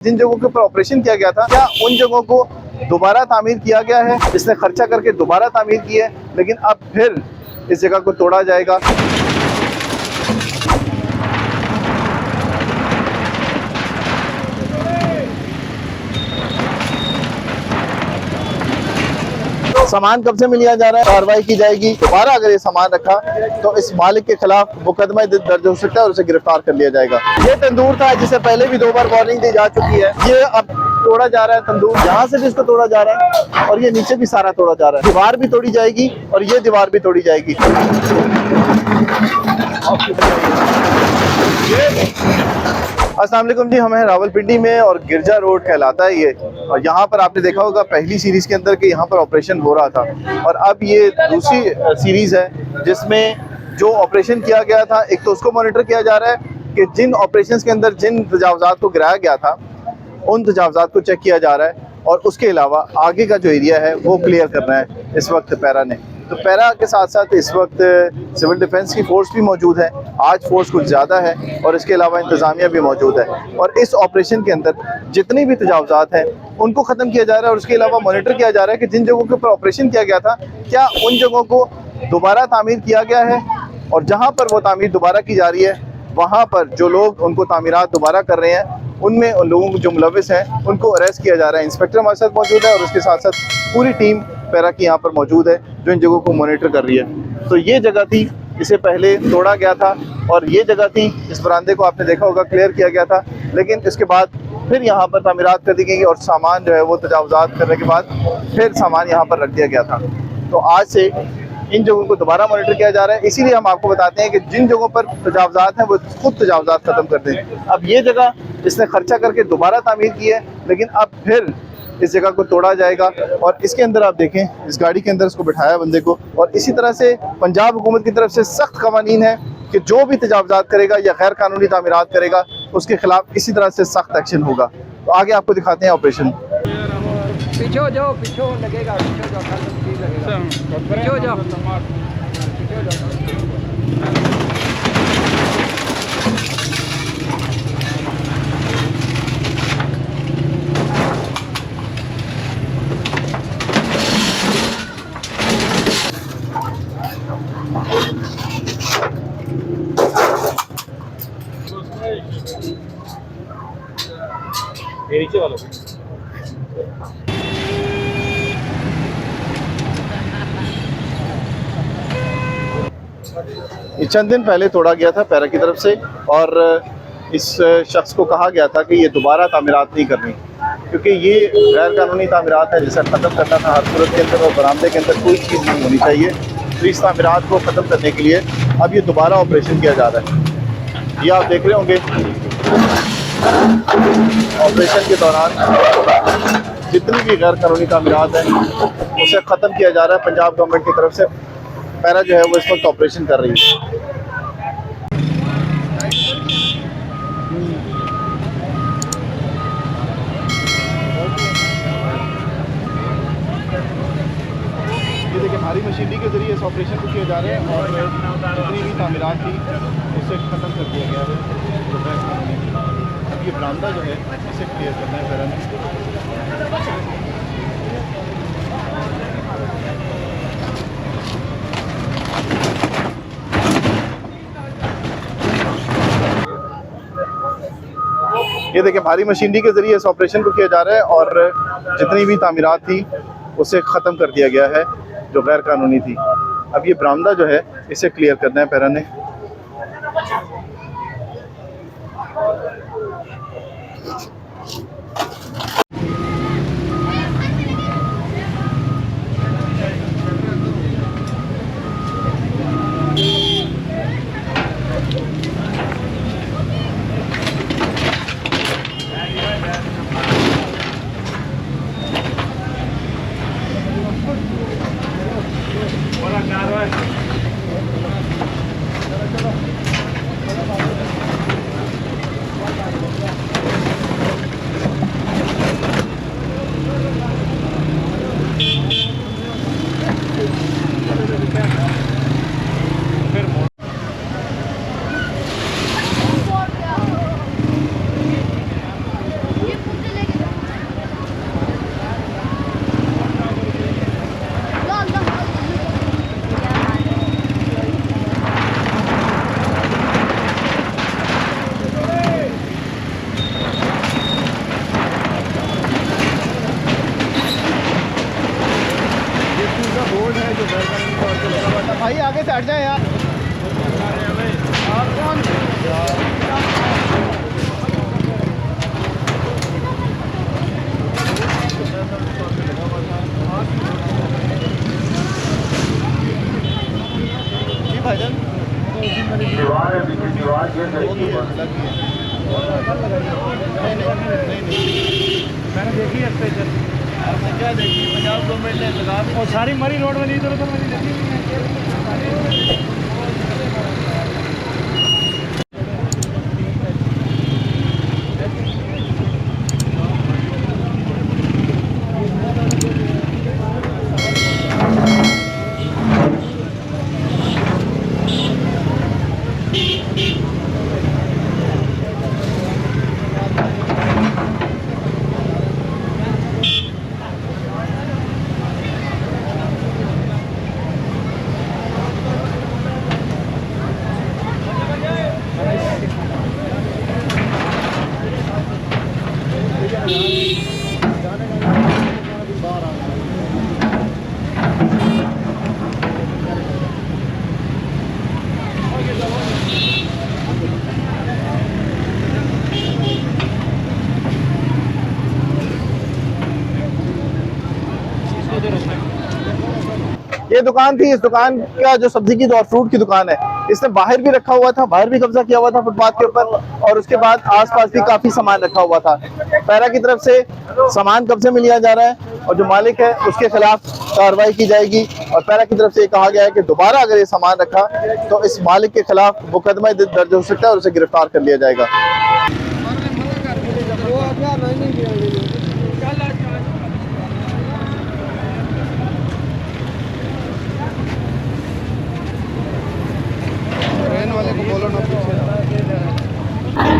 जिन जगहों के ऊपर ऑपरेशन किया गया था, क्या उन जगहों को दोबारा तामीर किया गया है? इसने खर्चा करके दोबारा तामीर की है, लेकिन अब फिर इस जगह को तोड़ा जाएगा। सामान कब से मिलिया जा रहा है, कार्रवाई की जाएगी। दोबारा अगर ये सामान रखा तो इस मालिक के खिलाफ मुकदमा दर्ज हो सकता है और उसे गिरफ्तार कर लिया जाएगा। ये तंदूर था जिसे पहले भी 2 बार वार्निंग दी जा चुकी है। ये अब तोड़ा जा रहा है तंदूर, यहाँ से भी इसको तोड़ा जा रहा है और ये नीचे भी सारा तोड़ा जा रहा है। दीवार भी तोड़ी जाएगी और ये दीवार भी तोड़ी जाएगी। अस्सलाम वालेकुम जी, हमें रावलपिंडी में और गिरजा रोड कहलाता है ये, और यहाँ पर आपने देखा होगा पहली सीरीज़ के अंदर कि यहाँ पर ऑपरेशन हो रहा था, और अब ये दूसरी सीरीज़ है जिसमें जो ऑपरेशन किया गया था, एक तो उसको मॉनिटर किया जा रहा है कि जिन ऑपरेशंस के अंदर जिन तजावज़ात को गिराया गया था उन तजावज़ात को चेक किया जा रहा है, और उसके अलावा आगे का जो एरिया है वो क्लियर करना है इस वक्त पैरा ने। तो पैरा के साथ साथ इस वक्त सिविल डिफेंस की फ़ोर्स भी मौजूद है। आज फोर्स कुछ ज़्यादा है और इसके अलावा इंतज़ामिया भी मौजूद है, और इस ऑपरेशन के अंदर जितनी भी तजावज़ात हैं उनको ख़त्म किया जा रहा है, और उसके अलावा मॉनिटर किया जा रहा है कि जिन जगहों के ऊपर ऑपरेशन किया गया था क्या उन जगहों को दोबारा तामीर किया गया है, और जहाँ पर वो तामीर दोबारा की जा रही है वहाँ पर जो लोग उनको तामीरात दोबारा कर रहे हैं उनमें उन लोगों जो मुलविस हैं उनको अरेस्ट किया जा रहा है। इंस्पेक्टर हमारे साथ मौजूद है और उसके साथ साथ पूरी टीम पैरा की यहाँ पर मौजूद है जो इन जगहों को मॉनिटर कर रही है। तो ये जगह थी, इसे पहले तोड़ा गया था, और ये जगह थी, इस बरामदे को आपने देखा होगा क्लियर किया गया था, लेकिन इसके बाद फिर यहाँ पर तामीरात कर दी गई और सामान जो है वो तजावज़ात करने के बाद फिर सामान यहाँ पर रख दिया गया था। तो आज से इन जगहों को दोबारा मॉनिटर किया जा रहा है। इसीलिए हम आपको बताते हैं कि जिन जगहों पर तजावज़ात हैं वो खुद तजावज़ात ख़त्म कर दें। अब ये जगह इसने खर्चा करके दोबारा तामीर की है, लेकिन अब फिर इस जगह को तोड़ा जाएगा, और इसके अंदर आप देखें इस गाड़ी के अंदर इसको बिठाया बंदे को, और इसी तरह से पंजाब हुकूमत की तरफ से सख्त कवानीन है कि जो भी तजावज़ात करेगा या गैर कानूनी तामीरात करेगा उसके खिलाफ इसी तरह से सख्त एक्शन होगा। तो आगे आपको दिखाते हैं ऑपरेशन। पीछे जाओ, पीछे लगेगा, पीछे जाओ, पीछे जाओ। नीचे वालों चंद दिन पहले तोड़ा गया था पैरा की तरफ से, और इस शख्स को कहा गया था कि ये दोबारा तामीरात नहीं करनी, क्योंकि ये गैर कानूनी तामीरात है जिसे ख़त्म करना था हर सूरत के अंदर, और बरामदे के अंदर कोई चीज़ नहीं होनी चाहिए। तो इस तामीरात को ख़त्म करने के लिए अब ये दोबारा ऑपरेशन किया जा रहा है। ये आप देख रहे होंगे ऑपरेशन के दौरान जितनी भी गैर कानूनी तामीरात हैं उसे ख़त्म किया जा रहा है। पंजाब गवर्नमेंट की तरफ से पैरा जो है वो इस वक्त ऑपरेशन कर रही है। ये देखिए भारी मशीनरी के जरिए इस ऑपरेशन को किया जा रहा है, और जितनी भी तामीरात थी उसे ख़त्म कर दिया गया है। अब ये बरामदा जो है इसे क्लियर करना है पैरा ने। ये देखिए भारी मशीनरी के जरिए इस ऑपरेशन को किया जा रहा है, और जितनी भी तामीरात थी उसे ख़त्म कर दिया गया है जो गैर कानूनी थी। अब ये बरामदा जो है इसे क्लियर करना है पैरा ने। बैठ जाए यार। जी भाईजान दीवार है, पीछे दीवार ये देखिए। मैंने देखी है स्पेशल। आपने क्या देखी? पंजाब गवर्नमेंट ने लगा दी। और सारी मरी रोड वाली इधर उधर वाली लगी हुई है। ये दुकान थी। इस दुकान का जो सब्जी की और फ्रूट की दुकान है, इसने बाहर भी रखा हुआ था, बाहर भी कब्जा किया हुआ था फुटपाथ के ऊपर, और उसके बाद आसपास भी काफी सामान रखा हुआ था। पैरा की तरफ से सामान कब्जे में लिया जा रहा है और जो मालिक है उसके खिलाफ कार्रवाई की जाएगी। और पैरा की तरफ से कहा गया है कि दोबारा अगर ये सामान रखा तो इस मालिक के खिलाफ मुकदमा दर्ज हो सकता है और उसे गिरफ्तार कर लिया जाएगा।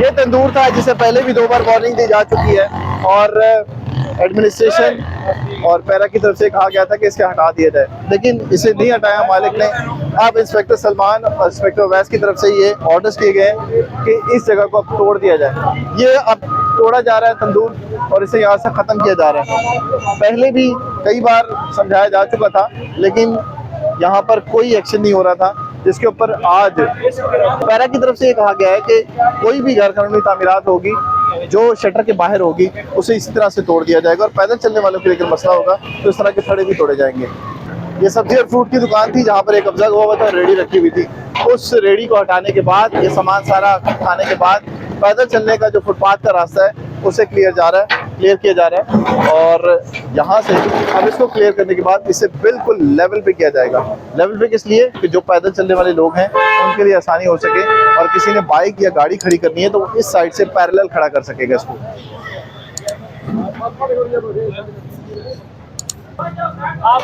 ये तंदूर था जिसे पहले भी 2 बार वार्निंग दी जा चुकी है और एडमिनिस्ट्रेशन और पैरा की तरफ से कहा गया था कि इसके हटा दिया जाए, लेकिन इसे नहीं हटाया मालिक ने। अब इंस्पेक्टर सलमान और इंस्पेक्टर वैस की तरफ से ये ऑर्डर्स किए गए कि इस जगह को अब तोड़ दिया जाए। ये अब तोड़ा जा रहा है तंदूर और इसे यहाँ से ख़त्म किया जा रहा है। पहले भी कई बार समझाया जा चुका था लेकिन यहाँ पर कोई एक्शन नहीं हो रहा था, जिसके ऊपर आज पैरा की तरफ से ये कहा गया है कि कोई भी गैर कानूनी तामीरात होगी जो शटर के बाहर होगी उसे इसी तरह से तोड़ दिया जाएगा और पैदल चलने वालों के लिए अगर मसला होगा तो इस तरह के थड़े भी तोड़े जाएंगे। ये सब्जी और फ्रूट की दुकान थी जहाँ पर एक कब्जा हुआ था, रेडी रखी हुई थी। उस रेडी को हटाने के बाद, ये सामान सारा खाने के बाद पैदल चलने का जो फुटपाथ का रास्ता है उसे क्लियर किया जा रहा है और यहाँ से अब इसको क्लियर करने के बाद इसे बिल्कुल लेवल पे किया जाएगा। लेवल पे किस लिए? कि जो पैदल चलने वाले लोग हैं उनके लिए आसानी हो सके और किसी ने बाइक या गाड़ी खड़ी करनी है तो वो इस साइड से पैरेलल खड़ा कर सकेगा इसको।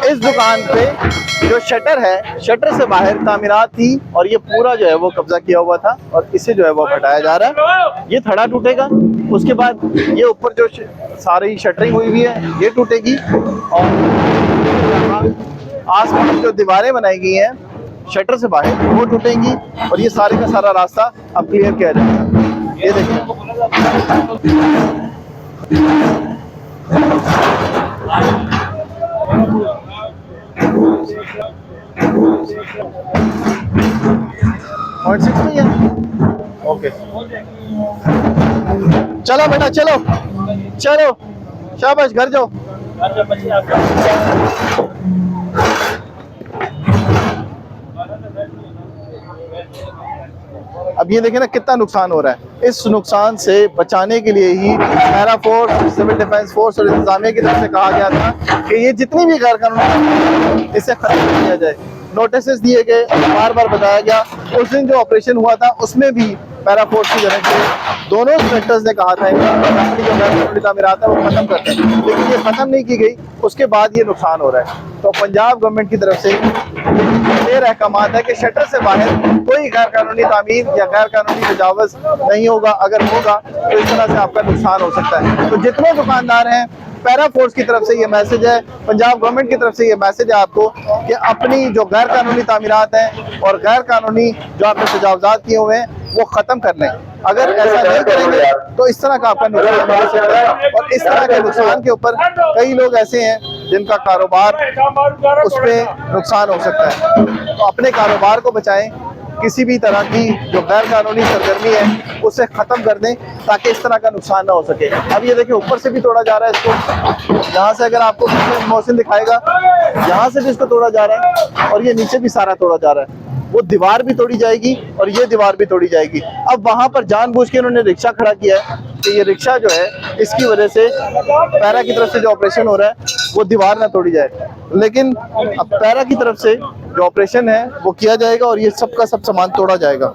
इस दुकान पे जो शटर है, शटर से बाहर तामीरात थी और ये पूरा जो है वो कब्जा किया हुआ था और इसे जो है वो हटाया जा रहा है। ये थड़ा टूटेगा, उसके बाद ये ऊपर जो सारी शटरिंग हुई हुई है ये टूटेगी और आसपास जो दीवारें बनाई गई हैं शटर से बाहर वो टूटेंगी और ये सारे का सारा रास्ता अब क्लियर किया जाएगा। ये देखिए .6 में है। ओके चलो बेटा चलो चलो, शाबाश घर जाओ। अब ये देखें ना कितना नुकसान हो रहा है। इस नुकसान से बचाने के लिए ही para force, civil defence force और इंतजामिया की तरफ से कहा गया था कि ये जितनी भी गैर कानूनी इसे खत्म कर दिया जाए। नोटिस दिए गए, बार बार बताया गया। उस दिन जो ऑपरेशन हुआ था उसमें भी पैरा फोर्स की तरफ से दोनों इंस्पेक्टर्स ने कहा था कि जो गैर कानूनी तामीरात है वो खत्म करते हैं, लेकिन ये खत्म नहीं की गई। उसके बाद ये नुकसान हो रहा है। तो पंजाब गवर्नमेंट की तरफ से ये अहकामात है कि शटर से बाहर कोई गैर कानूनी तामीर या गैर कानूनी तजावज़ नहीं होगा। अगर होगा तो इस तरह से आपका नुकसान हो सकता है। तो जितने दुकानदार हैं, पैरा फोर्स की तरफ से ये मैसेज है, पंजाब गवर्नमेंट की तरफ से ये मैसेज है आपको कि अपनी जो गैर कानूनी तामीरात हैं और गैर कानूनी जो आपने तजावज़ात किए हुए हैं वो ख़त्म कर लें। अगर ऐसा नहीं करेंगे तो इस तरह का आपका नुकसान हो सकता है। और इस तरह के नुकसान के ऊपर कई लोग ऐसे हैं जिनका कारोबार उस पर नुकसान हो सकता है। तो अपने कारोबार को बचाएं, किसी भी तरह की जो गैर कानूनी सरगर्मी है उसे ख़त्म कर दें ताकि इस तरह का नुकसान ना हो सके। अब ये देखिए ऊपर से भी तोड़ा जा रहा है इसको, यहाँ से अगर आपको मोहसिन दिखाएगा यहाँ से भी इसको तोड़ा जा रहा है और ये नीचे भी सारा तोड़ा जा रहा है। वो दीवार भी तोड़ी जाएगी और ये दीवार भी तोड़ी जाएगी। अब वहाँ पर जानबूझ के उन्होंने रिक्शा खड़ा किया है कि ये रिक्शा जो है इसकी वजह से पैरा की तरफ से जो ऑपरेशन हो रहा है वो दीवार ना तोड़ी जाए, लेकिन अब पैरा की तरफ से जो ऑपरेशन है वो किया जाएगा और ये सब का सब सामान तोड़ा जाएगा।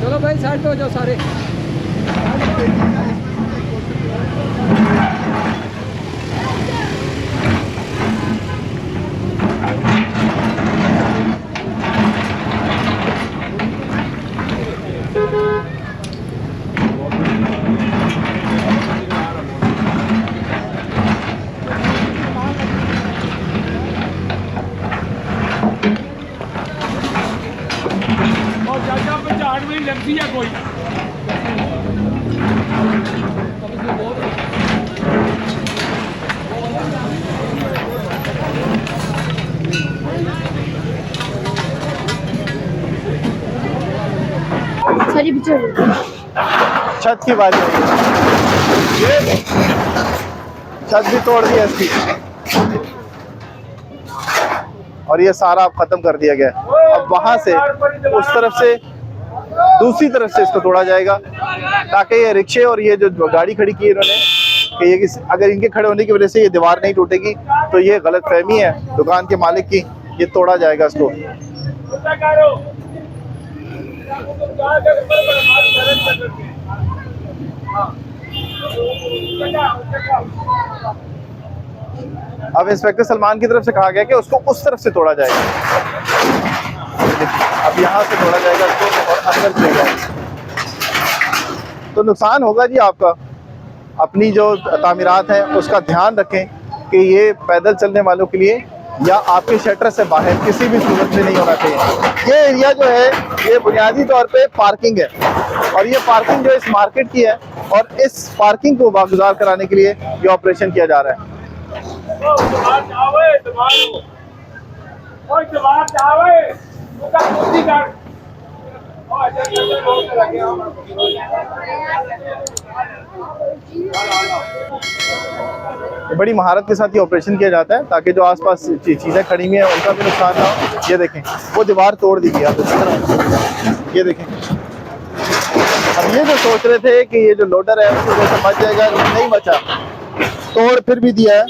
चलो भाई साइड पे हो जाओ सारे। झाड़ में लगती है कोई सारी बिछड़ छत की बात है, छत भी तोड़ दी है इसकी और ये सारा अब खत्म कर दिया गया। अब वहां से उस तरफ से दूसरी तरफ से इसको तोड़ा जाएगा ताकि ये रिक्शे और ये जो गाड़ी खड़ी की इन्होंने कि ये अगर इनके खड़े होने की वजह से ये दीवार नहीं टूटेगी तो ये गलत फहमी है दुकान के मालिक की, ये तोड़ा जाएगा इसको। अब इंस्पेक्टर सलमान की तरफ से कहा गया कि उसको उस तरफ से तोड़ा जाएगा। अब यहाँ से तोड़ा जाएगा इसको और अंदर चले जाएगा तो नुकसान होगा जी आपका। अपनी जो तामीरात हैं उसका ध्यान रखें कि ये पैदल चलने वालों के लिए या आपके शटर से बाहर किसी भी सूरत में नहीं होना चाहिए। ये एरिया जो है ये बुनियादी तौर पे पार्किंग है और ये पार्किंग जो इस मार्केट की है और इस पार्किंग को बागुजार कराने के लिए ये ऑपरेशन किया जा रहा है। बड़ी महारत के साथ ये ऑपरेशन किया जाता है ताकि जो आसपास चीज़ें खड़ी हुई हैं उनका भी नुकसान ना हो। ये देखें वो दीवार तोड़ दी गई आप ये देखें। अब ये जो सोच रहे थे कि ये जो लोडर है उसकी वजह से बच जाएगा, नहीं बचा, तोड़ फिर भी दिया है।